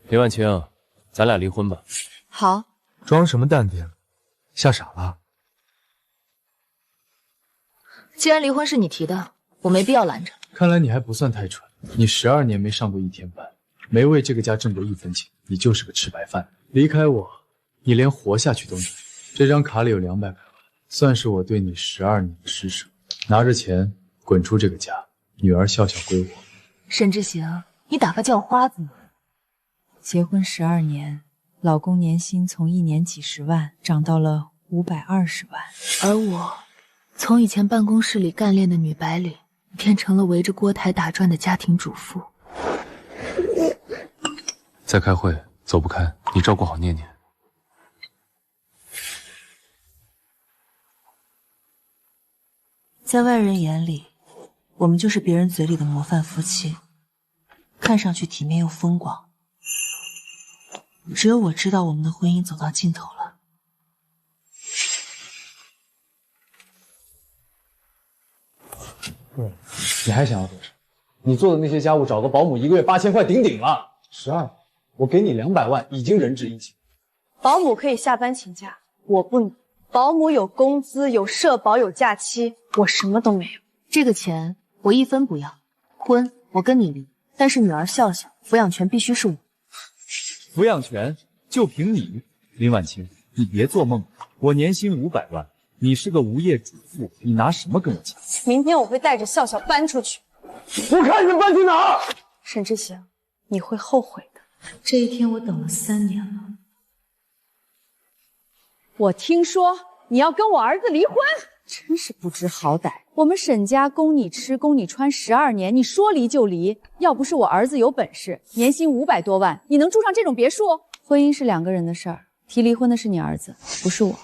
林婉清，咱俩离婚吧。好。装什么淡定？吓傻了？既然离婚是你提的，我没必要拦着。看来你还不算太蠢。你12年没上过1天班，没为这个家挣过1分钱，你就是个吃白饭。离开我，你连活下去都难。这张卡里有200万，算是我对你12年的施舍。拿着钱滚出这个家，女儿笑笑归我。沈志行，你打发叫花子吗？结婚12年，老公年薪从1年几十万涨到了520万，而我从以前办公室里干练的女白领，变成了围着锅台打转的家庭主妇。在开会，走不开，你照顾好念念。在外人眼里，我们就是别人嘴里的模范夫妻，看上去体面又风光。只有我知道我们的婚姻走到尽头了。夫人，你还想要多少？你做的那些家务，找个保姆1个月8000块顶顶了。12，我给你200万，已经仁至义尽。保姆可以下班请假，我不能。保姆有工资，有社保，有假期，我什么都没有。这个钱我1分不要，婚我跟你离，但是女儿笑笑，抚养权必须是我。抚养权就凭你，林婉清，你别做梦。我年薪500万，你是个无业主妇，你拿什么跟我抢？明天我会带着笑笑搬出去。我看你们搬去哪儿？沈志行，你会后悔的。这一天我等了3年了。我听说你要跟我儿子离婚，真是不知好歹。我们沈家供你吃供你穿12年，你说离就离。要不是我儿子有本事，年薪500多万，你能住上这种别墅？婚姻是2个人的事儿，提离婚的是你儿子，不是我。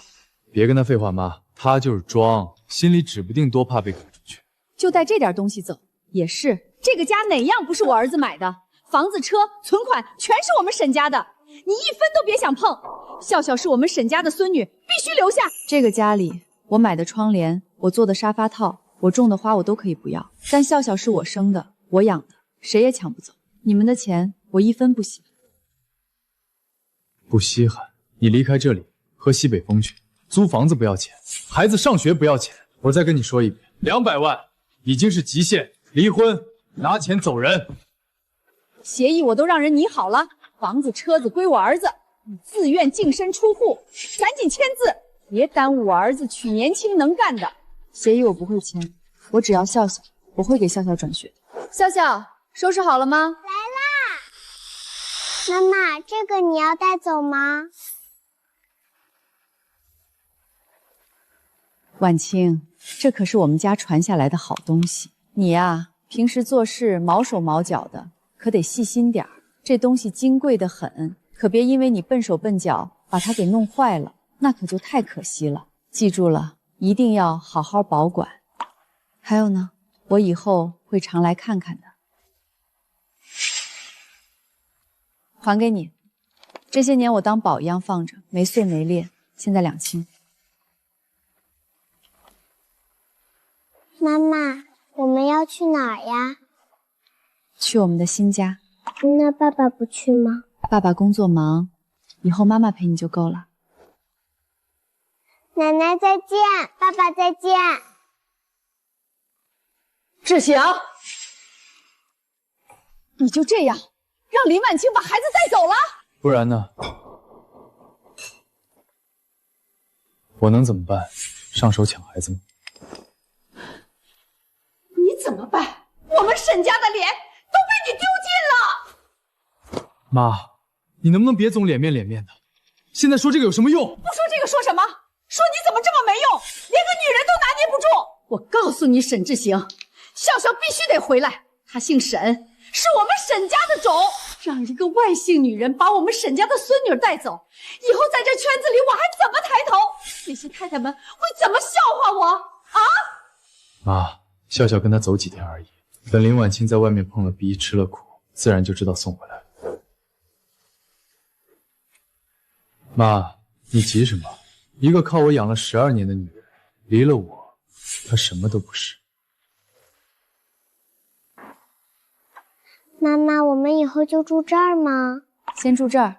别跟他废话，妈，他就是装，心里指不定多怕被赶出去。就带这点东西走，也是。这个家哪样不是我儿子买的？房子、车、存款全是我们沈家的，你1分都别想碰。笑笑是我们沈家的孙女，必须留下。这个家里，我买的窗帘，我做的沙发套，我种的花，我都可以不要。但笑笑是我生的，我养的，谁也抢不走。你们的钱，我1分不稀罕。不稀罕？你离开这里，喝西北风去。租房子不要钱，孩子上学不要钱。我再跟你说一遍，200万已经是极限，离婚，拿钱走人。协议我都让人拟好了，房子、车子归我儿子。你自愿净身出户，赶紧签字，别耽误我儿子娶年轻能干的。协议我不会签，我只要笑笑，我会给笑笑转学的。笑笑，收拾好了吗？来啦！妈妈，这个你要带走吗？婉清，这可是我们家传下来的好东西。你呀，平时做事毛手毛脚的，可得细心点儿。这东西金贵得很。可别因为你笨手笨脚把它给弄坏了，那可就太可惜了。记住了，一定要好好保管。还有呢，我以后会常来看看的。还给你，这些年我当宝一样放着，没碎没裂，现在2清。妈妈，我们要去哪儿呀？去我们的新家。那爸爸不去吗？爸爸工作忙，以后妈妈陪你就够了。奶奶再见，爸爸再见。志行，你就这样让林婉清把孩子带走了？不然呢？我能怎么办？上手抢孩子吗？你怎么办？我们沈家的脸都被你丢尽了。妈，你能不能别总脸面的？现在说这个有什么用？不说这个说什么？说你怎么这么没用，连个女人都拿捏不住。我告诉你，沈志行，笑笑必须得回来。她姓沈，是我们沈家的种。让一个外姓女人把我们沈家的孙女带走，以后在这圈子里我还怎么抬头？那些太太们会怎么笑话我啊？妈，笑笑跟他走几天而已，等林婉清在外面碰了壁吃了苦，自然就知道送回来了。妈，你急什么？一个靠我养了12年的女人，离了我，她什么都不是。妈妈，我们以后就住这儿吗？先住这儿，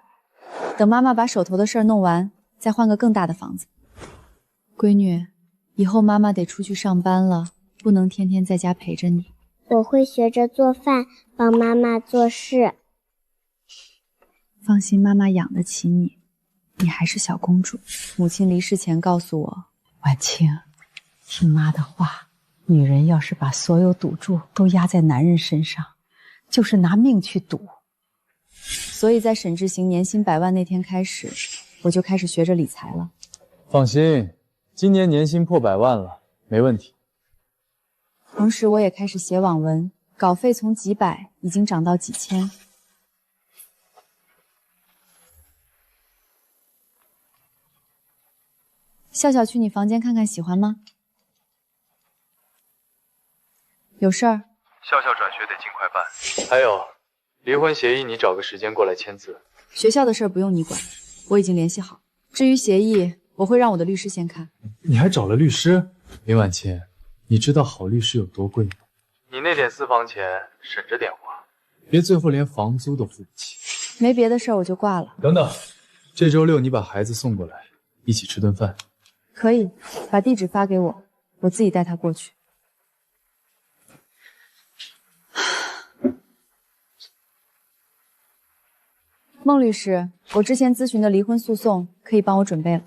等妈妈把手头的事儿弄完，再换个更大的房子。闺女，以后妈妈得出去上班了，不能天天在家陪着你。我会学着做饭，帮妈妈做事。放心，妈妈养得起你，你还是小公主。母亲离世前告诉我，婉清，听妈的话，女人要是把所有赌注都压在男人身上，就是拿命去赌。所以在沈志行年薪100万那天开始，我就开始学着理财了。放心，今年年薪破100万了，没问题。同时，我也开始写网文，稿费从几百已经涨到几千。笑笑去你房间看看，喜欢吗？有事儿？笑笑转学得尽快办。还有，离婚协议你找个时间过来签字。学校的事儿不用你管，我已经联系好。至于协议，我会让我的律师先看。你还找了律师？林婉清，你知道好律师有多贵吗？你那点私房钱省着点花，别最后连房租都付不起。没别的事儿，我就挂了。等等，这周6你把孩子送过来，一起吃顿饭。可以，把地址发给我，我自己带他过去。孟律师，我之前咨询的离婚诉讼可以帮我准备了。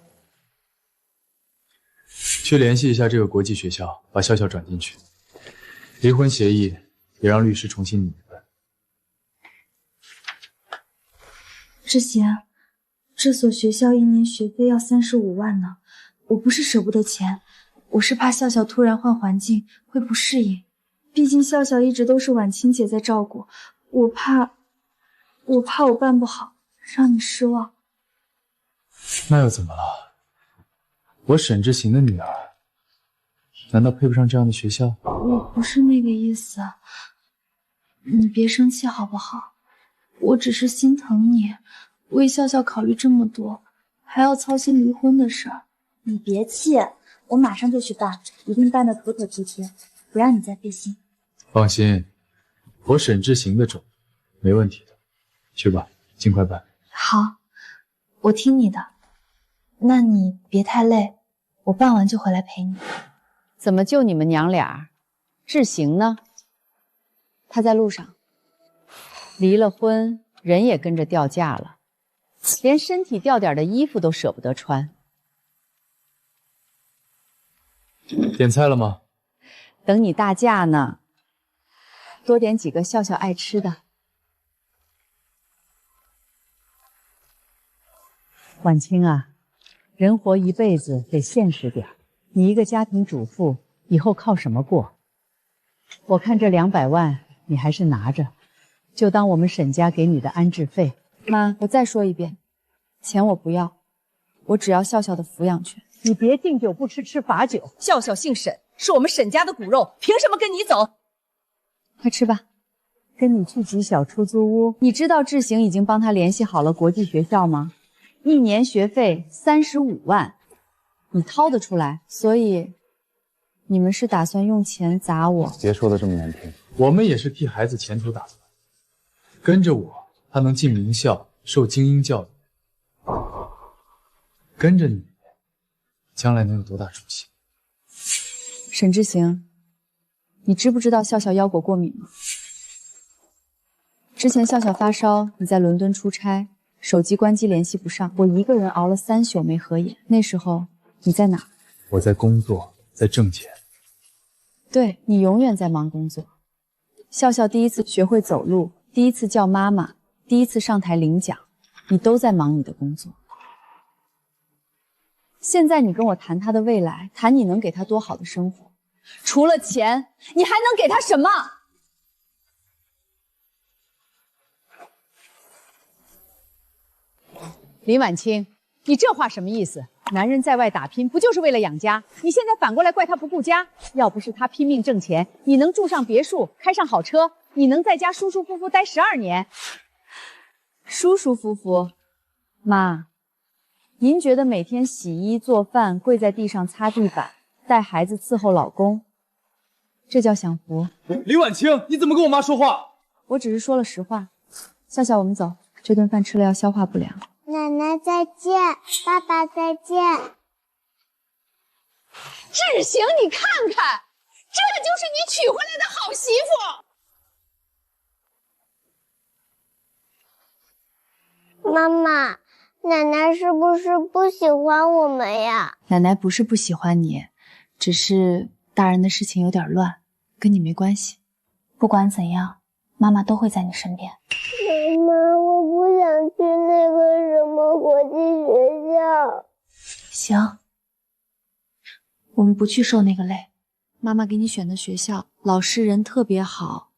去联系一下这个国际学校，把笑笑转进去。离婚协议也让律师重新拟一份。志行，这所学校1年学费要35万呢。我不是舍不得钱，我是怕笑笑突然换环境会不适应。毕竟笑笑一直都是婉清姐在照顾，我怕我办不好，让你失望。那又怎么了？我沈志行的女儿，难道配不上这样的学校？我不是那个意思，你别生气好不好？我只是心疼你，为笑笑考虑这么多，还要操心离婚的事儿。你别气，我马上就去办，一定办得妥妥帖帖，不让你再费心。放心，我沈志行的种没问题的。去吧，尽快办。好，我听你的。那你别太累，我办完就回来陪你。怎么就你们娘俩？志行呢？他在路上。离了婚，人也跟着掉价了，连身体掉点的衣服都舍不得穿。点菜了吗？等你大驾呢，多点几个笑笑爱吃的。婉清啊，人活一辈子得现实点。你一个家庭主妇，以后靠什么过？我看这200万你还是拿着，就当我们沈家给你的安置费。妈，我再说一遍，钱我不要，我只要笑笑的抚养权。你别敬酒不吃吃罚酒。笑笑姓沈，是我们沈家的骨肉，凭什么跟你走？快吃吧。跟你去挤小出租屋。你知道志行已经帮他联系好了国际学校吗？1年学费35万，你掏得出来？所以你们是打算用钱砸我？别说的这么难听。我们也是替孩子前途打算。跟着我，他能进名校，受精英教育。跟着你，将来能有多大出息？沈志行，你知不知道笑笑腰果过敏吗？之前笑笑发烧，你在伦敦出差，手机关机联系不上，我一个人熬了3宿没合眼。那时候你在哪？我在工作，在挣钱。对，你永远在忙工作。笑笑第一次学会走路，第一次叫妈妈，第一次上台领奖，你都在忙你的工作。现在你跟我谈他的未来，谈你能给他多好的生活，除了钱，你还能给他什么？林婉清，你这话什么意思？男人在外打拼，不就是为了养家？你现在反过来怪他不顾家？要不是他拼命挣钱，你能住上别墅，开上好车，你能在家舒舒服服待12年？舒舒服服？妈，您觉得每天洗衣做饭，跪在地上擦地板，带孩子伺候老公，这叫享福？李婉清，你怎么跟我妈说话？我只是说了实话。笑笑，我们走。这顿饭吃了要消化不良。奶奶再见，爸爸再见。志行，你看看，这就是你娶回来的好媳妇。妈妈，奶奶是不是不喜欢我们呀？奶奶不是不喜欢你，只是大人的事情有点乱，跟你没关系。不管怎样，妈妈都会在你身边。妈妈，我不想去那个什么国际学校。行，我们不去受那个累。妈妈给你选的学校，老师人特别好，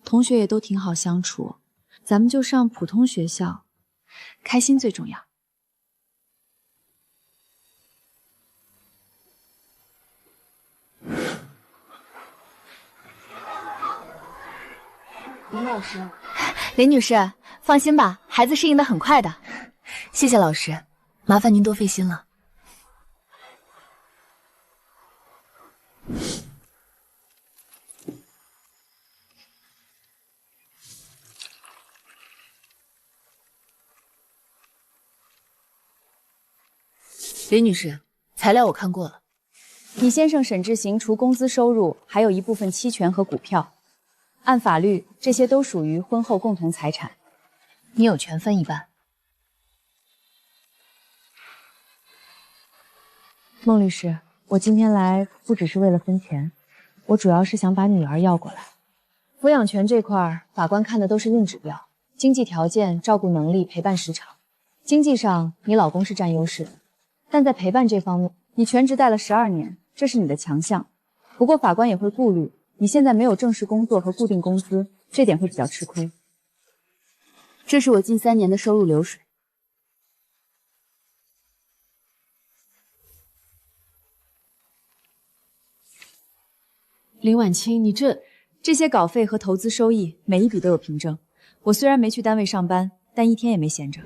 同学也都挺好相处。咱们就上普通学校，开心最重要。林老师，林女士，放心吧，孩子适应的很快的。谢谢老师，麻烦您多费心了。林女士，材料我看过了。你先生沈志行除工资收入，还有一部分期权和股票。按法律，这些都属于婚后共同财产，你有权分一半。孟律师，我今天来不只是为了分钱，我主要是想把女儿要过来。抚养权这块，法官看的都是硬指标，经济条件、照顾能力、陪伴时长。经济上，你老公是占优势的，但在陪伴这方面，你全职带了12年，这是你的强项。不过法官也会顾虑。你现在没有正式工作和固定工资，这点会比较吃亏。这是我近3年的收入流水。林婉清，你这些稿费和投资收益，每一笔都有凭证。我虽然没去单位上班，但一天也没闲着。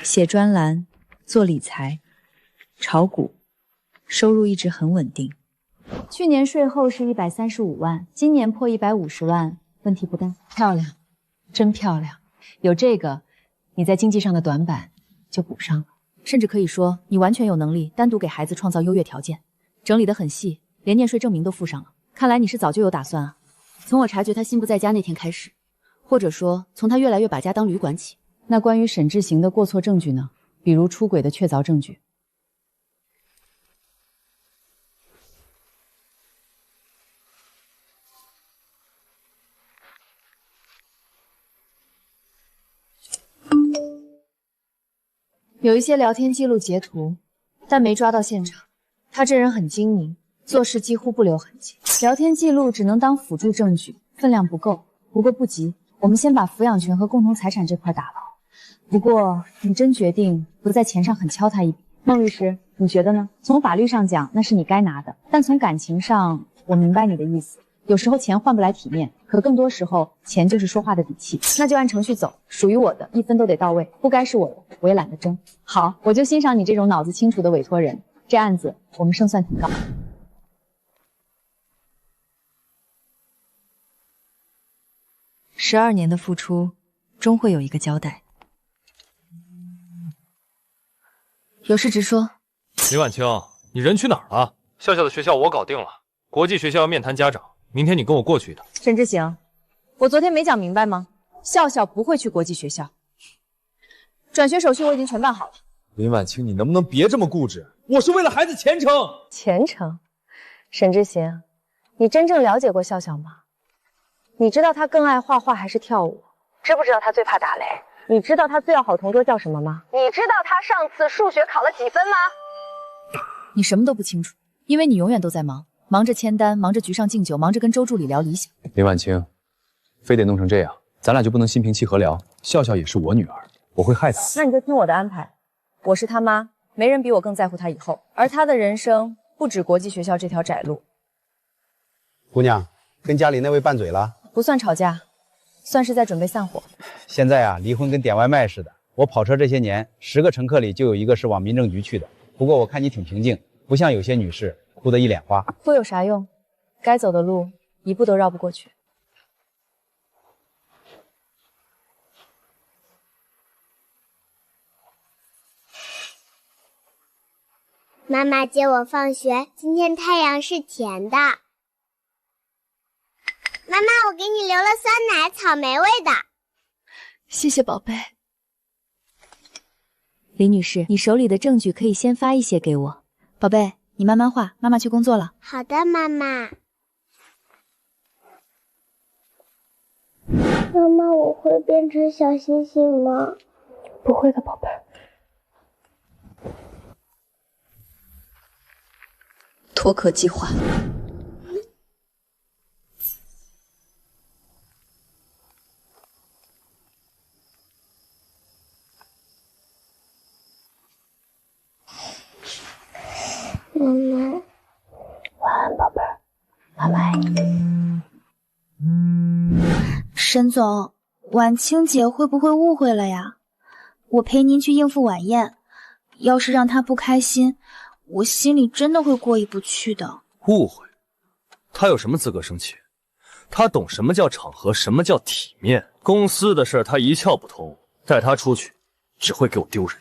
写专栏，做理财。炒股，收入一直很稳定。去年税后是135万，今年破150万，问题不大。漂亮，真漂亮。有这个，你在经济上的短板就补上了。甚至可以说，你完全有能力单独给孩子创造优越条件，整理得很细，连念税证明都附上了。看来你是早就有打算啊。从我察觉他心不在家那天开始，或者说从他越来越把家当旅馆起。那关于沈志行的过错证据呢？比如出轨的确凿证据。有一些聊天记录截图，但没抓到现场。他这人很精明，做事几乎不留痕迹。聊天记录只能当辅助证据，分量不够。不过不急，我们先把抚养权和共同财产这块打牢。不过你真决定不在钱上狠敲他一笔，孟律师，你觉得呢？从法律上讲，那是你该拿的，但从感情上，我明白你的意思。有时候钱换不来体面，可更多时候钱就是说话的底气。那就按程序走，属于我的1分都得到位，不该是我的我也懒得争。好，我就欣赏你这种脑子清楚的委托人。这案子我们胜算挺高。12年的付出，终会有一个交代。有事直说。林婉清，你人去哪儿了？笑笑的学校我搞定了，国际学校要面谈家长，明天你跟我过去一趟。沈志行，我昨天没讲明白吗？笑笑不会去国际学校，转学手续我已经全办好了。林婉清，你能不能别这么固执？我是为了孩子前程。前程？沈志行，你真正了解过笑笑吗？你知道他更爱画画还是跳舞？知不知道他最怕打雷？你知道他最要好同桌叫什么吗？你知道他上次数学考了几分吗？你什么都不清楚，因为你永远都在忙，忙着签单，忙着局上敬酒，忙着跟周助理聊理想。林婉清，非得弄成这样，咱俩就不能心平气和聊？笑笑也是我女儿，我会害她。那你就听我的安排，我是他妈，没人比我更在乎他以后，而他的人生不止国际学校这条窄路。姑娘，跟家里那位拌嘴了？不算吵架，算是在准备散伙。现在啊，离婚跟点外卖似的。我跑车这些年，10个乘客里就有1个是往民政局去的。不过我看你挺平静，不像有些女士哭得一脸花。哭有啥用？该走的路一步都绕不过去。妈妈接我放学，今天太阳是甜的。妈妈，我给你留了酸奶，草莓味的。谢谢宝贝。李女士，你手里的证据可以先发一些给我。宝贝，你慢慢画，妈妈去工作了。好的，妈妈。妈妈，我会变成小星星吗？不会的，宝贝。脱壳计划。妈妈，晚安，宝贝儿，妈妈爱你。沈总，婉清姐会不会误会了呀？我陪您去应付晚宴，要是让她不开心，我心里真的会过意不去的。误会？他有什么资格生气？他懂什么叫场合，什么叫体面。公司的事他一窍不通，带他出去只会给我丢人。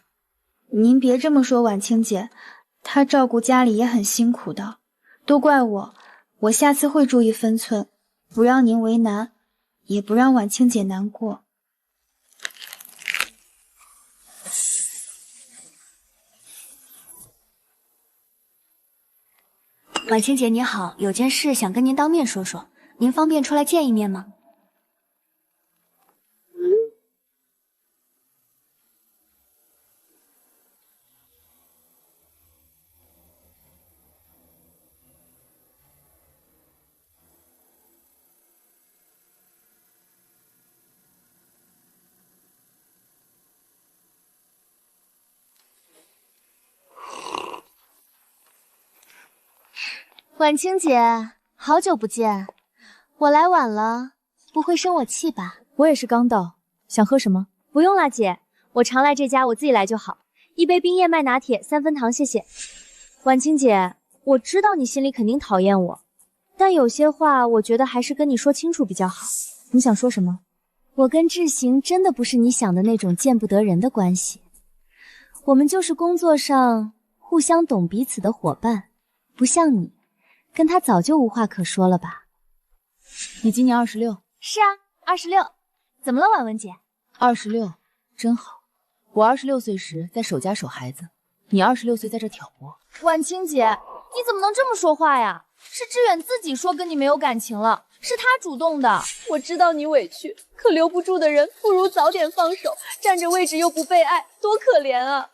您别这么说，婉清姐，她照顾家里也很辛苦的，都怪我，我下次会注意分寸，不让您为难，也不让婉清姐难过。婉清姐你好，有件事想跟您当面说说，您方便出来见一面吗？婉清姐，好久不见，我来晚了，不会生我气吧？我也是刚到，想喝什么？不用啦，姐，我常来这家，我自己来就好。一杯冰燕麦拿铁，3分糖，谢谢。婉清姐，我知道你心里肯定讨厌我，但有些话我觉得还是跟你说清楚比较好。你想说什么？我跟志行真的不是你想的那种见不得人的关系，我们就是工作上互相懂彼此的伙伴，不像你。跟他早就无话可说了吧？你今年26？是啊，26。怎么了，婉文姐？26，真好。我26岁时在守家守孩子，你26岁在这挑拨。婉清姐，你怎么能这么说话呀？是志远自己说跟你没有感情了，是他主动的。我知道你委屈，可留不住的人不如早点放手，占着位置又不被爱，多可怜啊！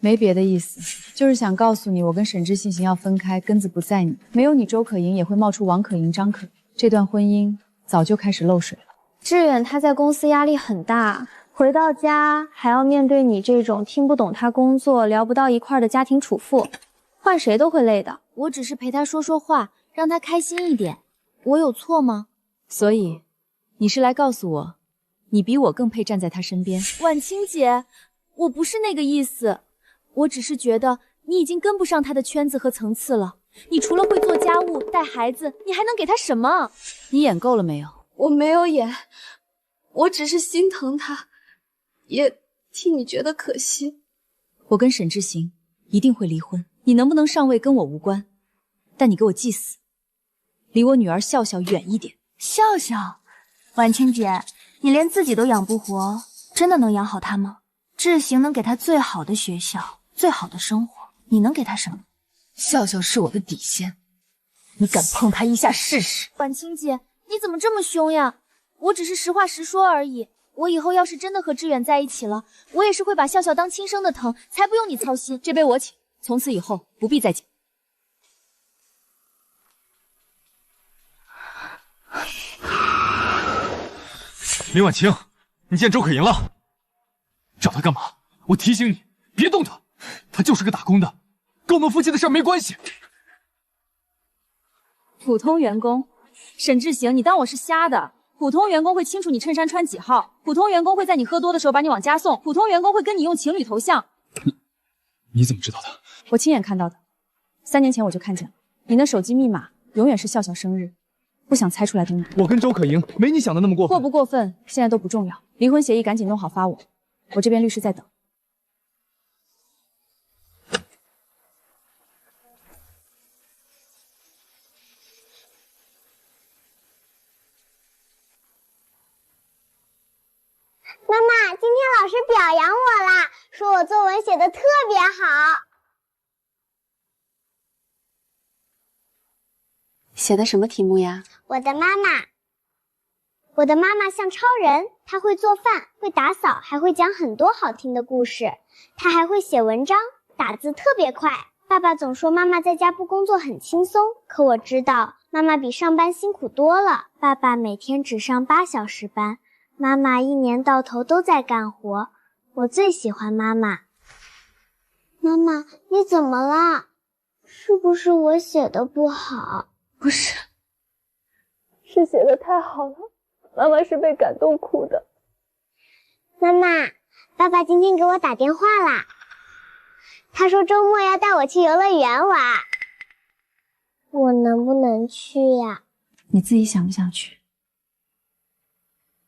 没别的意思，就是想告诉你，我跟沈志信行要分开，根子不在你。没有你，周可盈也会冒出王可盈、张可盈，这段婚姻早就开始漏水了。志远他在公司压力很大，回到家还要面对你这种听不懂他工作、聊不到一块的家庭主妇，换谁都会累的。我只是陪他说说话，让他开心一点，我有错吗？所以，你是来告诉我，你比我更配站在他身边。婉清姐，我不是那个意思，我只是觉得你已经跟不上他的圈子和层次了。你除了会做家务、带孩子，你还能给他什么？你演够了没有？我没有演，我只是心疼他，也替你觉得可惜。我跟沈志行一定会离婚，你能不能上位跟我无关，但你给我记死，离我女儿笑笑远一点。笑笑，婉清姐，你连自己都养不活，真的能养好她吗？志行能给她最好的学校，最好的生活，你能给她什么？笑笑是我的底线，你敢碰她一下试试？婉清姐，你怎么这么凶呀？我只是实话实说而已。我以后要是真的和志远在一起了，我也是会把笑笑当亲生的疼，才不用你操心。这杯我请，从此以后不必再讲。林婉清，你见周可盈了？找他干嘛？我提醒你，别动他，他就是个打工的，跟我们夫妻的事没关系。普通员工，沈志行，你当我是瞎的？普通员工会清楚你衬衫穿几号，普通员工会在你喝多的时候把你往家送，普通员工会跟你用情侣头像。你怎么知道的？我亲眼看到的，3年前我就看见了。你的手机密码永远是笑笑生日，不想猜出来都难。我跟周可盈没你想的那么过分。过不过分现在都不重要，离婚协议赶紧弄好发我，我这边律师在等。妈妈，今天老师表扬我啦，说我作文写的特别好。写的什么题目呀？我的妈妈像超人，她会做饭，会打扫，还会讲很多好听的故事。她还会写文章，打字特别快。爸爸总说妈妈在家不工作很轻松，可我知道妈妈比上班辛苦多了。爸爸每天只上8小时班，妈妈一年到头都在干活。我最喜欢妈妈。妈妈，你怎么了？是不是我写的不好？不是，是写的太好了，妈妈是被感动哭的。妈妈，爸爸今天给我打电话啦，他说周末要带我去游乐园玩，我能不能去呀？你自己想不想去？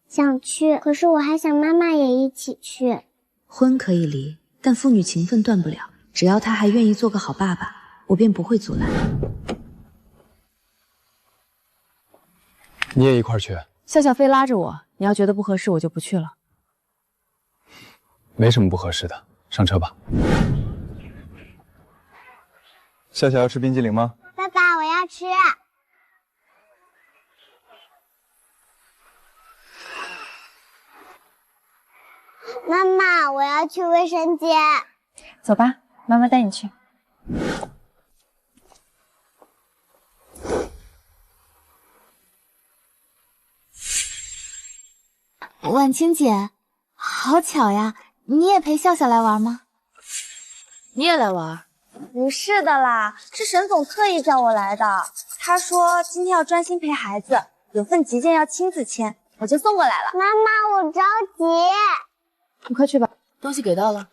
想去，可是我还想妈妈也一起去。婚可以离，但父女情分断不了。只要他还愿意做个好爸爸，我便不会阻拦。你也一块儿去？笑笑非拉着我，你要觉得不合适，我就不去了。没什么不合适的，上车吧。笑笑要吃冰激凌吗？爸爸，我要吃。妈妈，我要去卫生间。走吧，妈妈带你去。婉清姐，好巧呀，你也陪笑笑来玩吗？你也来玩？不是的啦，是沈总特意叫我来的。他说今天要专心陪孩子，有份急件要亲自签，我就送过来了。妈妈，我着急。你快去吧。东西给到了？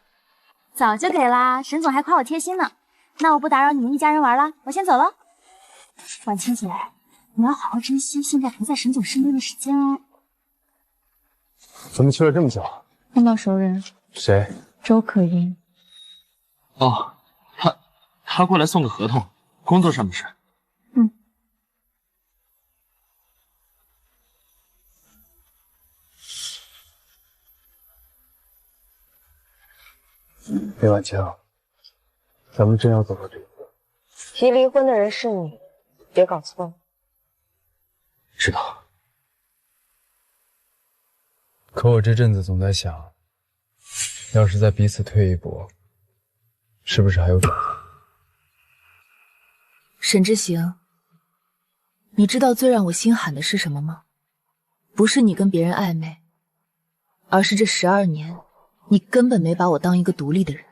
早就给啦，沈总还夸我贴心呢。那我不打扰你们一家人玩了，我先走了。婉清姐，你要好好珍惜现在陪在沈总身边的时间哦。怎么去了这么久？碰到熟人。谁？周可盈。哦，他过来送个合同，工作上的事。李婉清，咱们真要走到这一步？提离婚的人是你，别搞错了。知道。可我这阵子总在想，要是再彼此退一步，是不是还有转机？沈之行，你知道最让我心寒的是什么吗？不是你跟别人暧昧，而是这12年，你根本没把我当一个独立的人。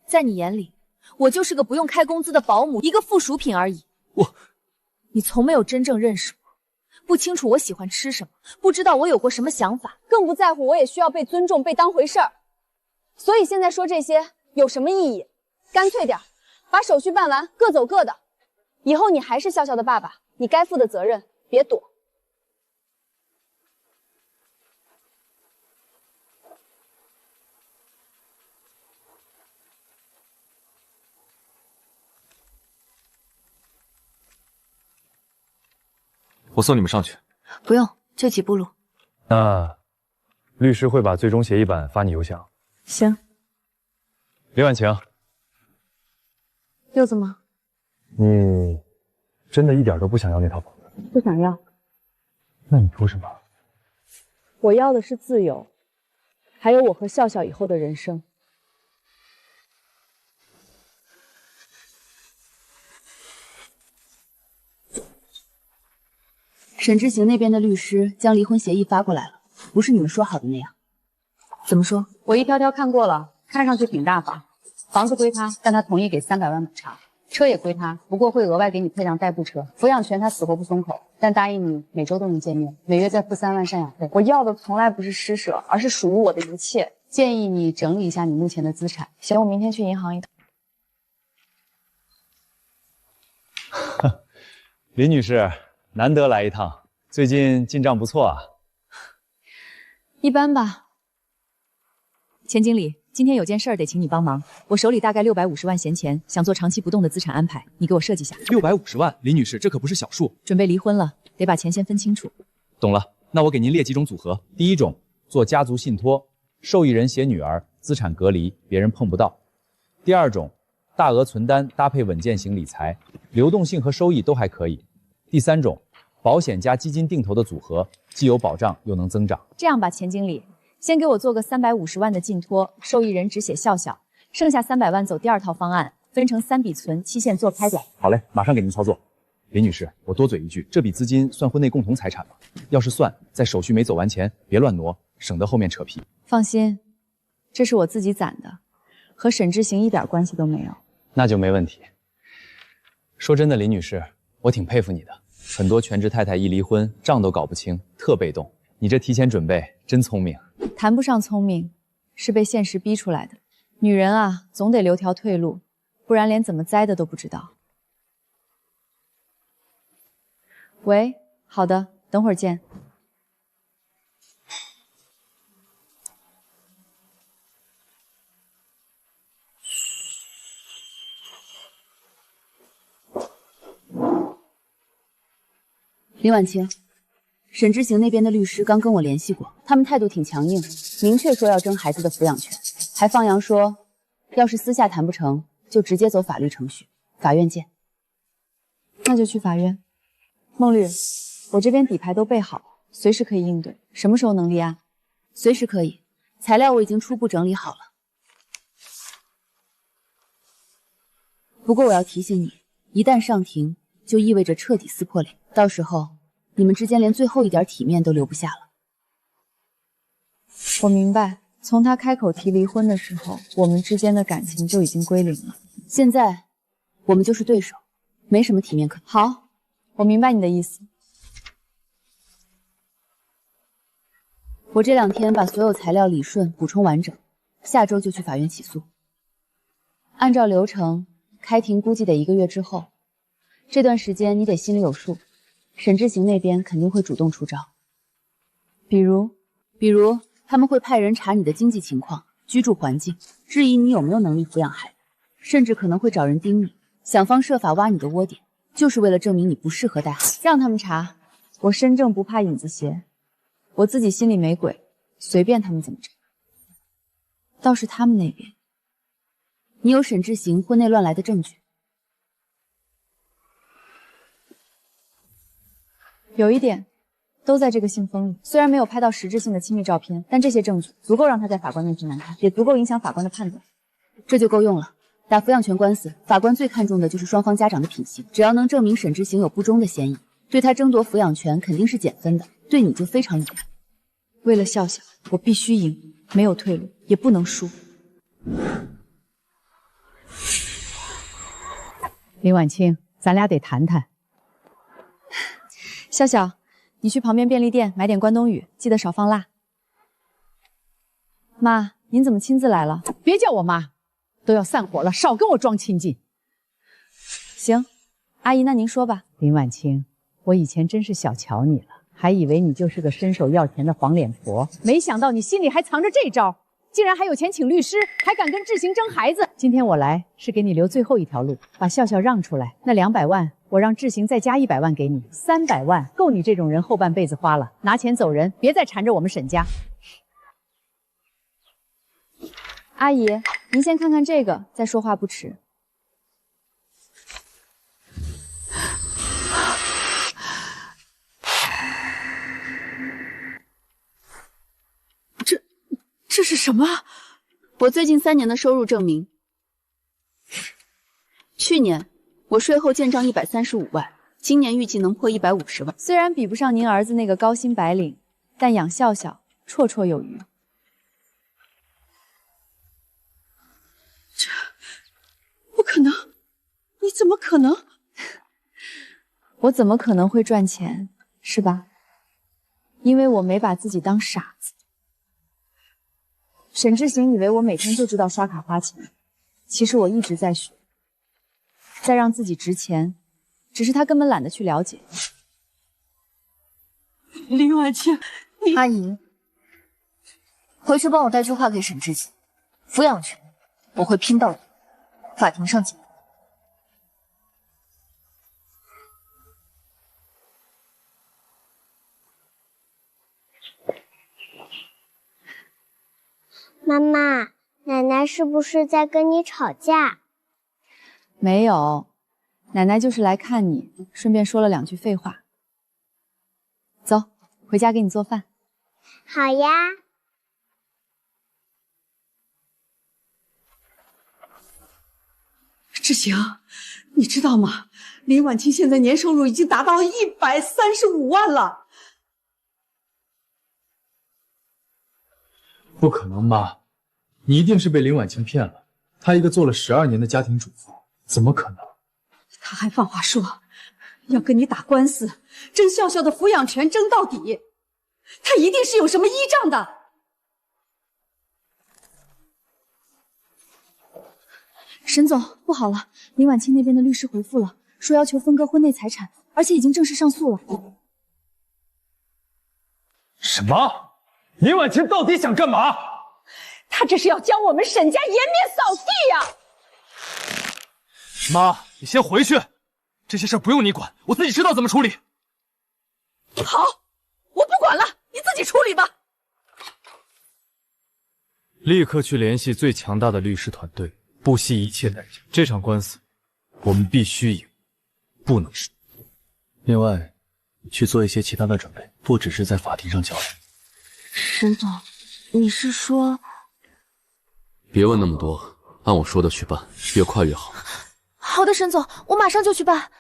在你眼里，我就是个不用开工资的保姆，一个附属品而已。你从没有真正认识我，不清楚我喜欢吃什么，不知道我有过什么想法，更不在乎我也需要被尊重、被当回事儿。所以现在说这些有什么意义？干脆点，把手续办完，各走各的。以后你还是笑笑的爸爸，你该负的责任别躲。我送你们上去。不用，就几步路。那律师会把最终协议版发你邮箱。行。李婉晴，柚子吗？你真的一点都不想要那套房子？不想要。那你图什么？我要的是自由，还有我和笑笑以后的人生。沈之行那边的律师将离婚协议发过来了，不是你们说好的那样。怎么说？我一条条看过了，看上去挺大方。房子归他，但他同意给300万补偿。车也归他，不过会额外给你配辆代步车。抚养权他死活不松口，但答应你每周都能见面，每月再付3万赡养费。我要的从来不是施舍，而是属于我的一切。建议你整理一下你目前的资产。行，我明天去银行一趟。林女士，难得来一趟，最近进账不错啊。一般吧。钱经理，今天有件事儿得请你帮忙，我手里大概650万闲钱，想做长期不动的资产安排，你给我设计下。650万，李女士，这可不是小数。准备离婚了，得把钱先分清楚。懂了，那我给您列几种组合。第一种，做家族信托，受益人写女儿，资产隔离，别人碰不到。第二种，大额存单搭配稳健型理财，流动性和收益都还可以。第三种，保险加基金定投的组合，既有保障又能增长。这样吧，钱经理，先给我做个350万的信托，受益人只写笑笑，剩下300万走第二套方案，分成3笔存，期限做开点。好嘞，马上给您操作。李女士，我多嘴一句，这笔资金算婚内共同财产吗？要是算，在手续没走完前别乱挪，省得后面扯皮。放心，这是我自己攒的，和沈志行一点关系都没有。那就没问题。说真的，李女士，我挺佩服你的。很多全职太太一离婚，账都搞不清，特被动。你这提前准备真聪明。谈不上聪明，是被现实逼出来的。女人啊，总得留条退路，不然连怎么栽的都不知道。喂，好的，等会儿见。林婉清，沈志行那边的律师刚跟我联系过，他们态度挺强硬，明确说要争孩子的抚养权，还放羊说，要是私下谈不成，就直接走法律程序，法院见。那就去法院。孟律，我这边底牌都备好，随时可以应对。什么时候能立案？随时可以，材料我已经初步整理好了。不过我要提醒你，一旦上庭，就意味着彻底撕破脸，到时候你们之间连最后一点体面都留不下了。我明白，从他开口提离婚的时候，我们之间的感情就已经归零了。现在我们就是对手，没什么体面可言。好，我明白你的意思。我这2天把所有材料理顺，补充完整，下周就去法院起诉。按照流程，开庭估计得1个月之后。这段时间你得心里有数，沈志行那边肯定会主动出招。比如他们会派人查你的经济情况、居住环境，质疑你有没有能力抚养孩子，甚至可能会找人盯你，想方设法挖你的窝点，就是为了证明你不适合带孩子。让他们查，我身正不怕影子斜，我自己心里没鬼，随便他们怎么查。倒是他们那边，你有沈志行婚内乱来的证据？有一点，都在这个信封里。虽然没有拍到实质性的亲密照片，但这些证据足够让他在法官面前难堪，也足够影响法官的判断。这就够用了。打抚养权官司，法官最看重的就是双方家长的品行。只要能证明沈志行有不忠的嫌疑，对他争夺抚养权肯定是减分的，对你就非常有利。为了笑笑，我必须赢，没有退路，也不能输。林婉清，咱俩得谈谈。笑笑，你去旁边便利店买点关东雨，记得少放辣。妈，您怎么亲自来了？别叫我妈，都要散伙了，少跟我装亲近。行，阿姨，那您说吧。林婉清，我以前真是小瞧你了，还以为你就是个伸手要钱的黄脸婆，没想到你心里还藏着这招，竟然还有钱请律师，还敢跟志行争孩子。今天我来是给你留最后一条路，把笑笑让出来，那200万。我让志行再加100万给你，300万够你这种人后半辈子花了。拿钱走人，别再缠着我们沈家。阿姨，您先看看这个，再说话不迟。这是什么？我最近3年的收入证明。去年我税后见账135万，今年预计能破150万。虽然比不上您儿子那个高薪白领，但养笑笑绰绰有余。这不可能，你怎么可能？我怎么可能会赚钱，是吧？因为我没把自己当傻子。沈志行以为我每天就知道刷卡花钱，其实我一直在学。在让自己值钱，只是他根本懒得去了解。林婉清，阿姨，回去帮我带句话给沈志行，抚养权我会拼到底，法庭上见。妈妈，奶奶是不是在跟你吵架？没有，奶奶就是来看你，顺便说了2句废话。走，回家给你做饭。好呀。志行，你知道吗？林婉清现在年收入已经达到135万了。不可能吧？你一定是被林婉清骗了。她一个做了12年的家庭主妇，怎么可能？他还放话说要跟你打官司，争笑笑的抚养权，争到底。他一定是有什么依仗的。沈总，不好了，林婉清那边的律师回复了，说要求分割婚内财产，而且已经正式上诉了。什么？林婉清到底想干嘛？他这是要将我们沈家颜面扫地呀！妈，你先回去，这些事不用你管，我自己知道怎么处理。好，我不管了，你自己处理吧。立刻去联系最强大的律师团队，不惜一切代价。这场官司我们必须赢，不能输。另外，去做一些其他的准备，不只是在法庭上较量。沈总，你是说？别问那么多，按我说的去办，越快越好。好的，沈总，我马上就去办。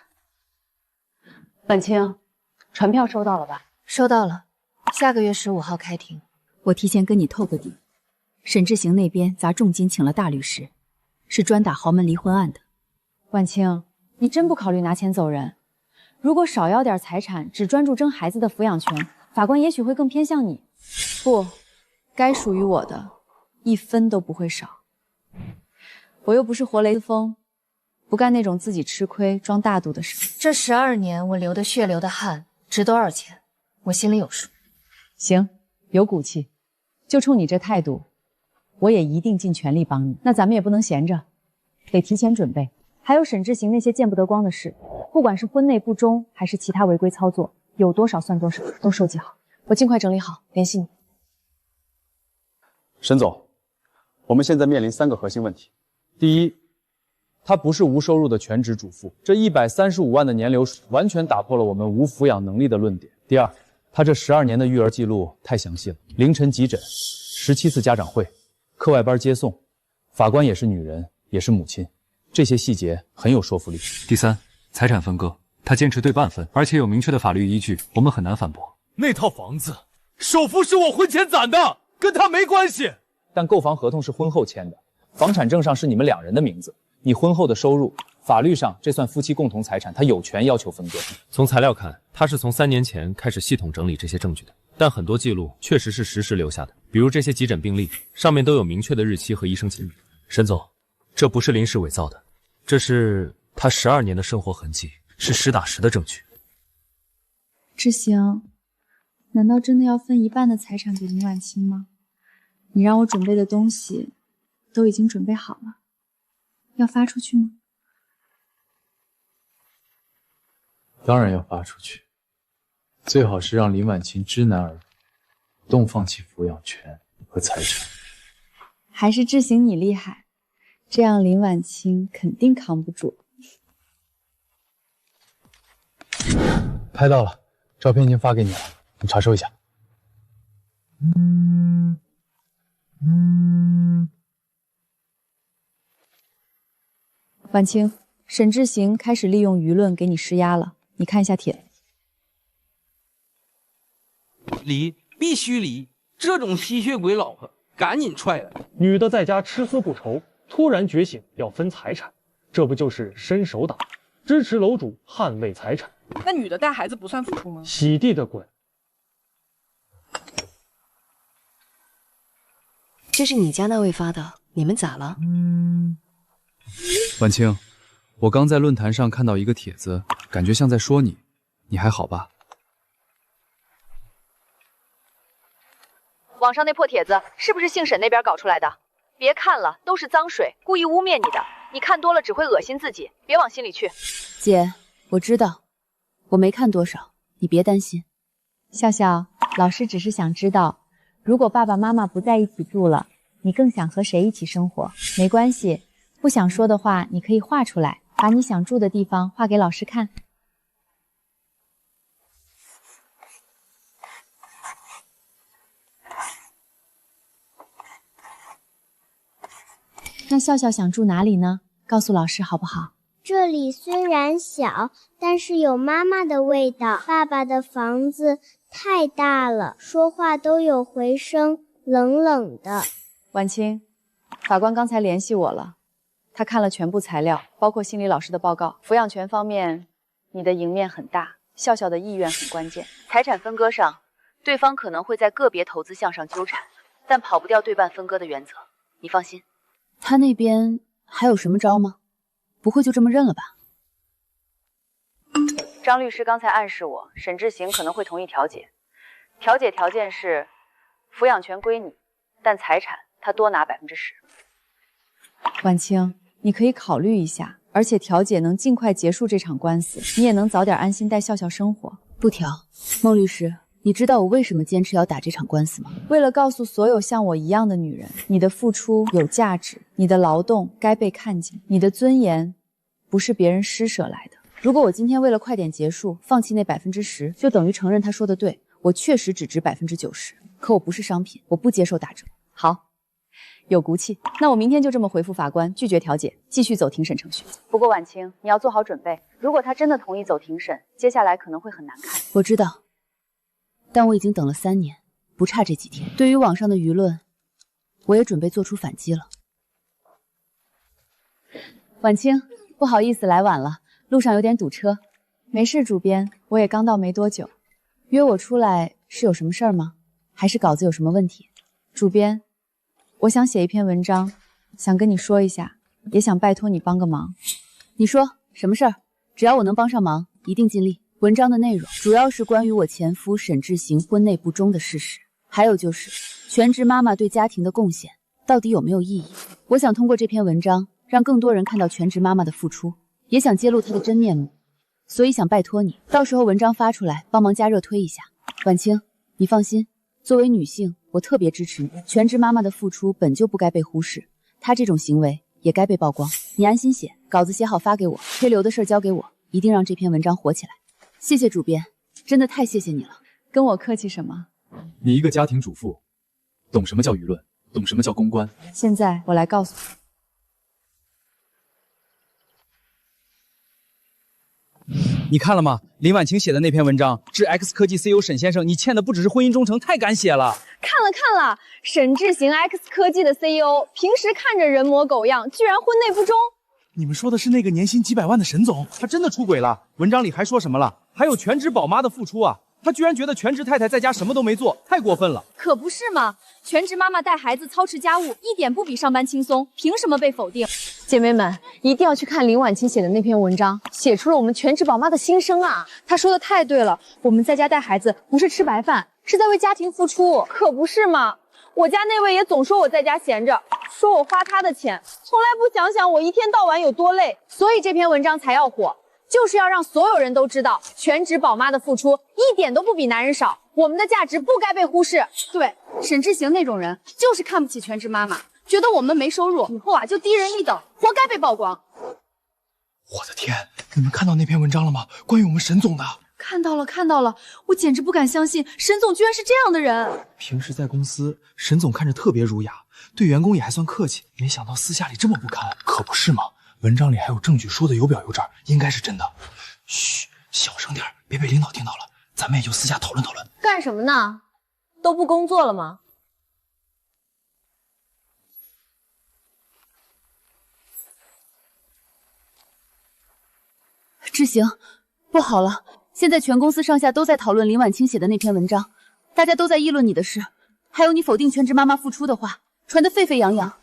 婉清，传票收到了吧？收到了，下个月15号开庭。我提前跟你透个底，沈志行那边砸重金请了大律师，是专打豪门离婚案的。婉清，你真不考虑拿钱走人？如果少要点财产，只专注争孩子的抚养权，法官也许会更偏向你。不，该属于我的1分都不会少。我又不是活雷锋，不干那种自己吃亏装大度的事。这12年我流的血流的汗值多少钱，我心里有数。行，有骨气，就冲你这态度，我也一定尽全力帮你。那咱们也不能闲着，得提前准备。还有沈志行那些见不得光的事，不管是婚内不忠还是其他违规操作，有多少算多少，都收集好。我尽快整理好，联系你。沈总，我们现在面临3个核心问题。第一，她不是无收入的全职主妇，这135万的年流水完全打破了我们无抚养能力的论点。第二，她这12年的育儿记录太详细了，凌晨急诊，17次家长会，课外班接送，法官也是女人，也是母亲，这些细节很有说服力。第三，财产分割，她坚持对半分，而且有明确的法律依据，我们很难反驳。那套房子首付是我婚前攒的，跟他没关系。但购房合同是婚后签的，房产证上是你们2人的名字，你婚后的收入，法律上这算夫妻共同财产，他有权要求分割。从材料看，他是从3年前开始系统整理这些证据的，但很多记录确实是实时留下的，比如这些急诊病历上面都有明确的日期和医生签名。沈总，这不是临时伪造的，这是他12年的生活痕迹，是实打实的证据。志行，难道真的要分1半的财产给林婉清吗？你让我准备的东西都已经准备好了，要发出去吗？当然要发出去，最好是让林婉清知难而退，主动放弃抚养权和财产。还是志行你厉害，这样林婉清肯定扛不住。拍到了，照片已经发给你了，你查收一下。婉清，沈志行开始利用舆论给你施压了，你看一下帖。离，必须离！这种吸血鬼老婆，赶紧踹了！女的在家吃喝不愁，突然觉醒要分财产，这不就是伸手党，支持楼主捍卫财产？那女的带孩子不算付出吗？洗地的滚！这是你家那位发的，你们咋了？婉清，我刚在论坛上看到一个帖子，感觉像在说你，你还好吧？网上那破帖子是不是姓沈那边搞出来的？别看了，都是脏水，故意污蔑你的。你看多了只会恶心自己，别往心里去。姐，我知道，我没看多少，你别担心。笑笑，老师只是想知道，如果爸爸妈妈不在一起住了，你更想和谁一起生活？没关系，不想说的话，你可以画出来，把你想住的地方画给老师看。那笑笑想住哪里呢？告诉老师好不好？这里虽然小，但是有妈妈的味道。爸爸的房子太大了，说话都有回声，冷冷的。婉清，法官刚才联系我了，他看了全部材料，包括心理老师的报告。抚养权方面，你的赢面很大，笑笑的意愿很关键。财产分割上，对方可能会在个别投资项上纠缠，但跑不掉对半分割的原则。你放心。他那边还有什么招吗？不会就这么认了吧？张律师刚才暗示我，沈志行可能会同意调解。调解条件是，抚养权归你，但财产他多拿10%。婉清，你可以考虑一下，而且调解能尽快结束这场官司，你也能早点安心带笑笑生活。不调，孟律师。你知道我为什么坚持要打这场官司吗？为了告诉所有像我一样的女人，你的付出有价值，你的劳动该被看见，你的尊严不是别人施舍来的。如果我今天为了快点结束，放弃那10%，就等于承认他说的对，我确实只值90%，可我不是商品，我不接受打折。好，有骨气。那我明天就这么回复法官，拒绝调解，继续走庭审程序。不过婉清，你要做好准备，如果他真的同意走庭审，接下来可能会很难看。我知道。但我已经等了3年，不差这几天。对于网上的舆论，我也准备做出反击了。婉清，不好意思来晚了，路上有点堵车。没事，主编，我也刚到没多久。约我出来是有什么事儿吗？还是稿子有什么问题？主编，我想写一篇文章，想跟你说一下，也想拜托你帮个忙。你说什么事儿？只要我能帮上忙，一定尽力。文章的内容主要是关于我前夫沈志行婚内不忠的事实，还有就是全职妈妈对家庭的贡献到底有没有意义。我想通过这篇文章让更多人看到全职妈妈的付出，也想揭露她的真面目，所以想拜托你，到时候文章发出来帮忙加热推一下。婉清，你放心，作为女性，我特别支持你。全职妈妈的付出本就不该被忽视，她这种行为也该被曝光。你安心写，稿子写好发给我，推流的事交给我，一定让这篇文章火起来。谢谢主编，真的太谢谢你了。跟我客气什么？你一个家庭主妇，懂什么叫舆论，懂什么叫公关？现在我来告诉你，你看了吗？林婉晴写的那篇文章，致 X 科技 CEO 沈先生，你欠的不只是婚姻忠诚，太敢写了。看了，沈志行 X 科技的 CEO， 平时看着人模狗样，居然婚内不忠。你们说的是那个年薪几百万的沈总？他真的出轨了？文章里还说什么了？还有全职宝妈的付出啊！他居然觉得全职太太在家什么都没做，太过分了。可不是嘛，全职妈妈带孩子、操持家务，一点不比上班轻松，凭什么被否定？姐妹们，一定要去看林婉清写的那篇文章，写出了我们全职宝妈的心声啊！她说的太对了，我们在家带孩子不是吃白饭，是在为家庭付出。可不是嘛，我家那位也总说我在家闲着，说我花他的钱，从来不想想我一天到晚有多累。所以这篇文章才要火，就是要让所有人都知道，全职宝妈的付出一点都不比男人少，我们的价值不该被忽视。对，沈志行那种人就是看不起全职妈妈，觉得我们没收入，以后啊就低人一等，活该被曝光。我的天，你们看到那篇文章了吗？关于我们沈总的。看到了，我简直不敢相信，沈总居然是这样的人。平时在公司，沈总看着特别儒雅，对员工也还算客气，没想到私下里这么不堪。可不是吗？文章里还有证据，说的有表有证，应该是真的。嘘，小声点，别被领导听到了。咱们也就私下讨论讨论。干什么呢？都不工作了吗？志行，不好了！现在全公司上下都在讨论林婉清写的那篇文章，大家都在议论你的事，还有你否定全职妈妈付出的话，传得沸沸扬扬。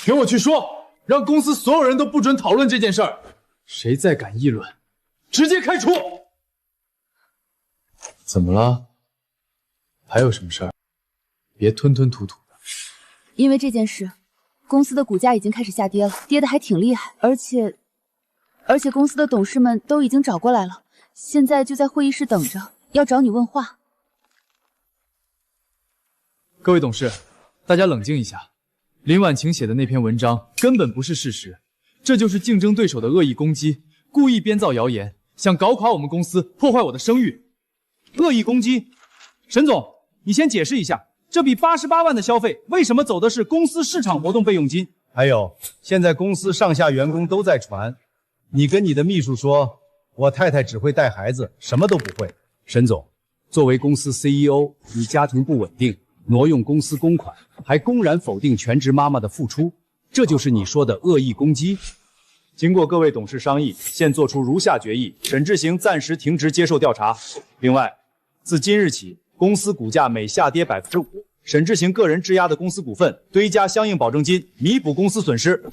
给我去说，让公司所有人都不准讨论这件事儿。谁再敢议论，直接开除。怎么了？还有什么事儿？别吞吞吐吐的。因为这件事，公司的股价已经开始下跌了，跌得还挺厉害，而且公司的董事们都已经找过来了，现在就在会议室等着，要找你问话。各位董事，大家冷静一下。林婉晴写的那篇文章根本不是事实，这就是竞争对手的恶意攻击，故意编造谣言，想搞垮我们公司，破坏我的声誉。恶意攻击？沈总，你先解释一下，这笔88万的消费为什么走的是公司市场活动费用金？还有，现在公司上下员工都在传，你跟你的秘书说，我太太只会带孩子，什么都不会。沈总，作为公司 CEO， 你家庭不稳定，挪用公司公款，还公然否定全职妈妈的付出，这就是你说的恶意攻击。经过各位董事商议，现作出如下决议：沈志行暂时停职接受调查。另外，自今日起，公司股价每下跌5%，沈志行个人质押的公司股份堆加相应保证金，弥补公司损失。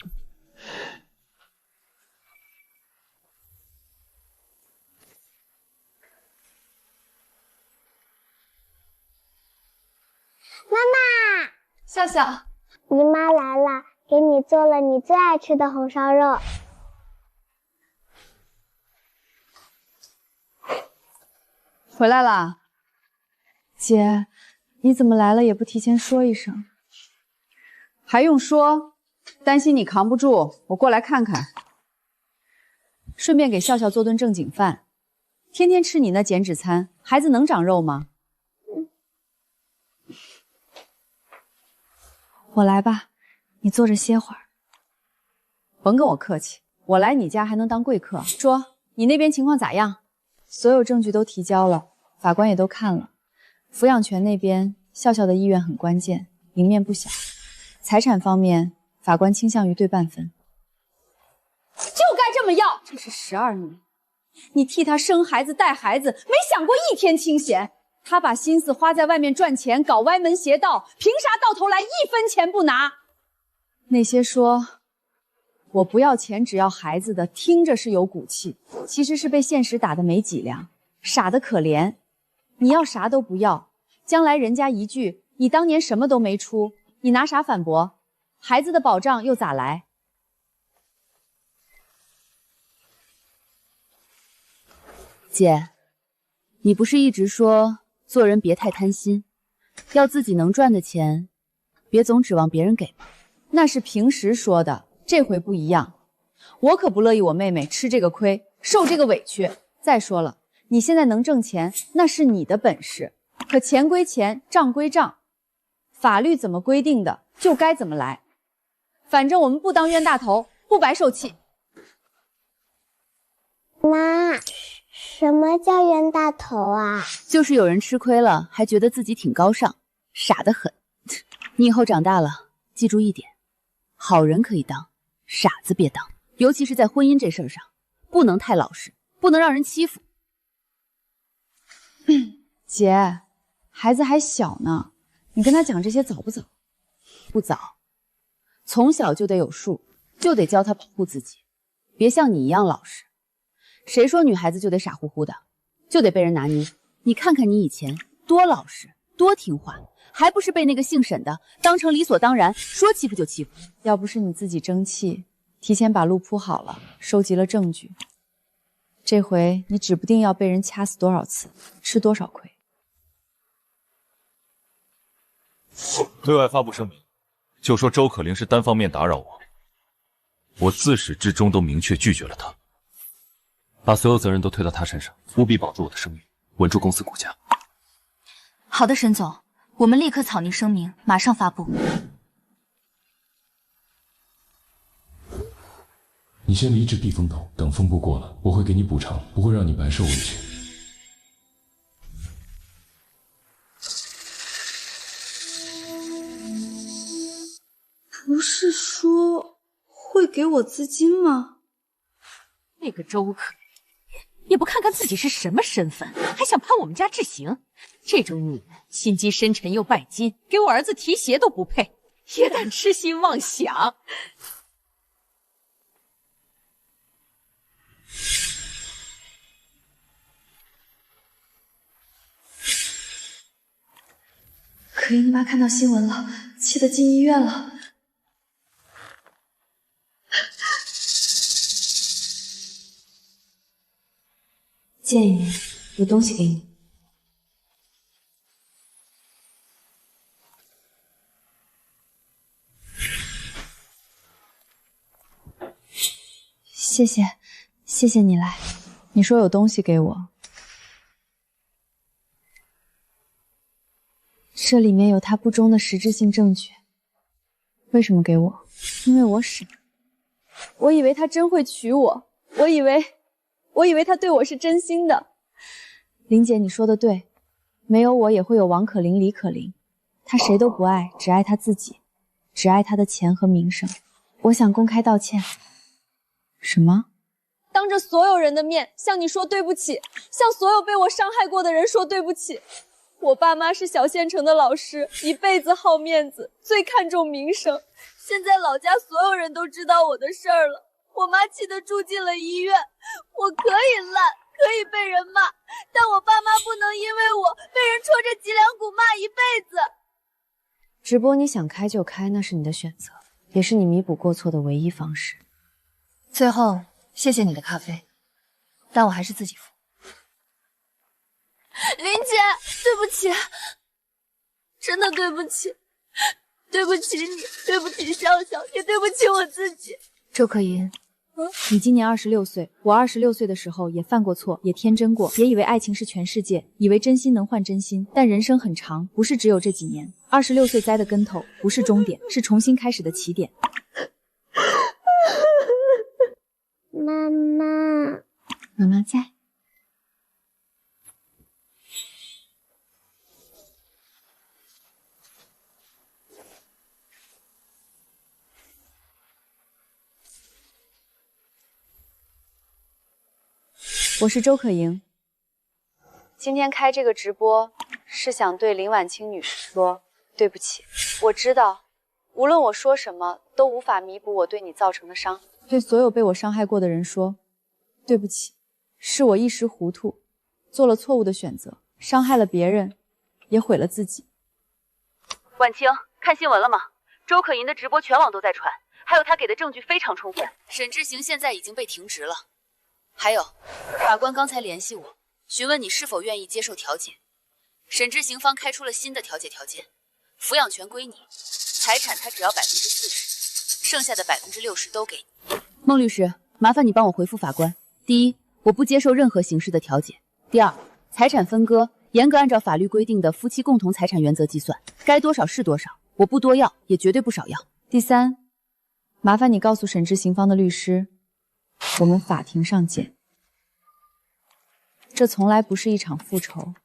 妈妈，笑笑，姨妈来了，给你做了你最爱吃的红烧肉。回来啦，姐，你怎么来了也不提前说一声？还用说？担心你扛不住，我过来看看，顺便给笑笑做顿正经饭。天天吃你那减脂餐，孩子能长肉吗？我来吧，你坐着歇会儿。甭跟我客气，我来你家还能当贵客？说你那边情况咋样？所有证据都提交了，法官也都看了。抚养权那边，笑笑的意愿很关键，赢面不小。财产方面，法官倾向于对半分。就该这么要！这是12年，你替他生孩子、带孩子，没想过一天清闲。他把心思花在外面赚钱，搞歪门邪道，凭啥到头来1分钱不拿？那些说我不要钱只要孩子的，听着是有骨气，其实是被现实打得没脊梁，傻得可怜。你要啥都不要，将来人家一句你当年什么都没出，你拿啥反驳？孩子的保障又咋来？姐，你不是一直说做人别太贪心，要自己能赚的钱，别总指望别人给吗？那是平时说的，这回不一样。我可不乐意我妹妹吃这个亏，受这个委屈。再说了，你现在能挣钱，那是你的本事，可钱归钱，账归账，法律怎么规定的就该怎么来。反正我们不当冤大头，不白受气。妈，什么叫冤大头啊？就是有人吃亏了，还觉得自己挺高尚，傻得很。你以后长大了，记住一点，好人可以当，傻子别当，尤其是在婚姻这事儿上，不能太老实，不能让人欺负。姐，孩子还小呢，你跟他讲这些早不早？不早，从小就得有数，就得教他保护自己，别像你一样老实。谁说女孩子就得傻乎乎的，就得被人拿捏？你看看你以前多老实，多听话，还不是被那个姓沈的当成理所当然，说欺负就欺负。要不是你自己争气，提前把路铺好了，收集了证据，这回你指不定要被人掐死多少次，吃多少亏。对外发布声明，就说周可玲是单方面打扰我，我自始至终都明确拒绝了她，把所有责任都推到她身上，务必保住我的声誉，稳住公司股价。好的，沈总，我们立刻草拟声明，马上发布。你先离职避风头，等风波过了，我会给你补偿，不会让你白受委屈。不是说会给我资金吗？那个周可也不看看自己是什么身份，还想攀我们家志行，这种女人心机深沉又拜金，给我儿子提鞋都不配，也敢痴心妄想。可英妈看到新闻了，气得进医院了。见一面，有东西给你。谢谢，谢谢你来。你说有东西给我，这里面有他不忠的实质性证据。为什么给我？因为我傻。我以为他真会娶我，我以为他对我是真心的。林姐，你说的对，没有我也会有王可凌、李可凌。他谁都不爱，只爱他自己，只爱他的钱和名声。我想公开道歉。什么？当着所有人的面向你说对不起，向所有被我伤害过的人说对不起。我爸妈是小县城的老师，一辈子好面子，最看重名声。现在老家所有人都知道我的事儿了，我妈气得住进了医院。我可以烂，可以被人骂，但我爸妈不能因为我被人戳着脊梁骨骂一辈子。直播你想开就开，那是你的选择，也是你弥补过错的唯一方式。最后，谢谢你的咖啡，但我还是自己付。林姐，对不起，真的对不起，对不起你，对不起笑笑，也对不起我自己。周可言，你今年26岁，我26岁的时候也犯过错，也天真过，也以为爱情是全世界，以为真心能换真心，但人生很长，不是只有这几年。26岁栽的跟头，不是终点，是重新开始的起点。妈妈，妈妈在。我是周可盈，今天开这个直播是想对林婉清女士说对不起。我知道，无论我说什么都无法弥补我对你造成的伤。对所有被我伤害过的人说对不起，是我一时糊涂，做了错误的选择，伤害了别人，也毁了自己。婉清，看新闻了吗？周可盈的直播全网都在传，还有他给的证据非常充分。沈志行现在已经被停职了。还有，法官刚才联系我，询问你是否愿意接受调解。沈志行方开出了新的调解条件，抚养权归你，财产他只要40%，剩下的60%都给你。孟律师，麻烦你帮我回复法官：第一，我不接受任何形式的调解；第二，财产分割严格按照法律规定的夫妻共同财产原则计算，该多少是多少，我不多要，也绝对不少要。第三，麻烦你告诉沈志行方的律师，我们法庭上见。这从来不是一场复仇，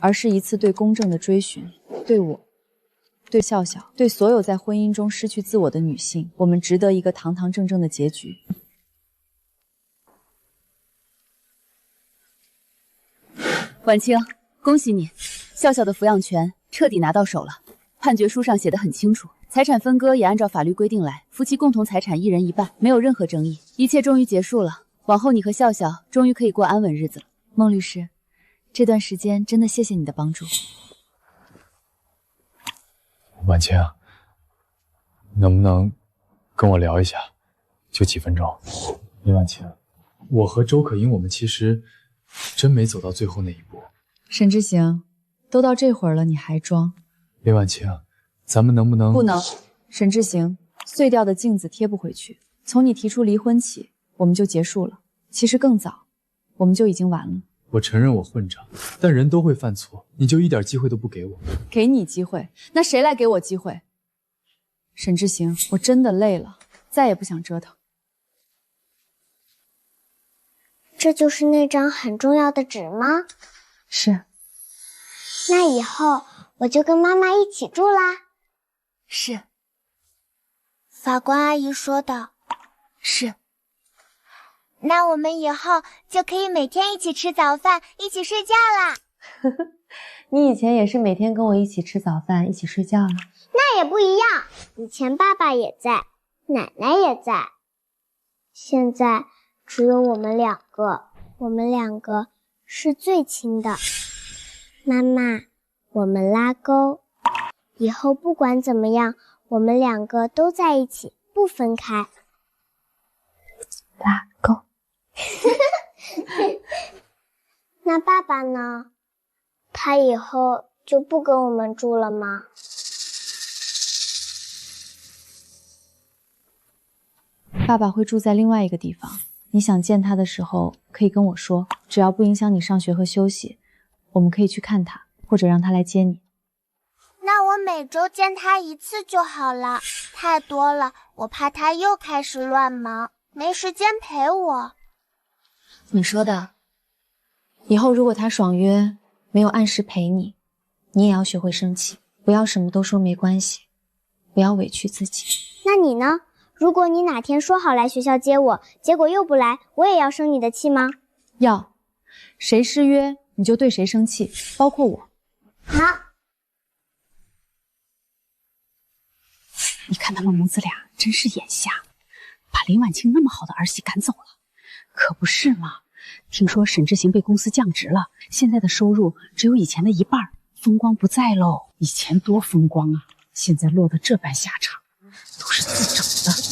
而是一次对公正的追寻。对我，对笑笑，对所有在婚姻中失去自我的女性，我们值得一个堂堂正正的结局。婉清，恭喜你，笑笑的抚养权彻底拿到手了。判决书上写得很清楚，财产分割也按照法律规定来，夫妻共同财产1人1半，没有任何争议，一切终于结束了。往后你和笑笑终于可以过安稳日子了。孟律师，这段时间真的谢谢你的帮助。婉清，能不能跟我聊一下？就几分钟。林婉清，我和周可盈，我们其实真没走到最后那一步。沈志行，都到这会儿了，你还装？林婉清，咱们能不能……不能。沈志行，碎掉的镜子贴不回去。从你提出离婚起，我们就结束了。其实更早，我们就已经完了。我承认我混账，但人都会犯错，你就一点机会都不给我。给你机会，那谁来给我机会？沈志行，我真的累了，再也不想折腾。这就是那张很重要的纸吗？是。那以后我就跟妈妈一起住啦。是。法官阿姨说的。是。那我们以后就可以每天一起吃早饭，一起睡觉啦。你以前也是每天跟我一起吃早饭，一起睡觉呢。那也不一样，以前爸爸也在，奶奶也在，现在只有我们2个，我们2个是最亲的。妈妈，我们拉钩。以后不管怎么样，我们两个都在一起，不分开。拉钩。那爸爸呢？他以后就不跟我们住了吗？爸爸会住在另外一个地方，你想见他的时候可以跟我说，只要不影响你上学和休息，我们可以去看他，或者让他来接你。那我每周见他1次就好了，太多了，我怕他又开始乱忙，没时间陪我。你说的。以后如果他爽约没有按时陪你，你也要学会生气，不要什么都说没关系，不要委屈自己。那你呢？如果你哪天说好来学校接我，结果又不来，我也要生你的气吗？要，谁失约你就对谁生气，包括我。好。你看他们母子俩真是眼瞎，把林婉清那么好的儿媳赶走了，可不是吗？听说沈志行被公司降职了，现在的收入只有以前的1半，风光不再喽。以前多风光啊，现在落得这般下场，都是自找的。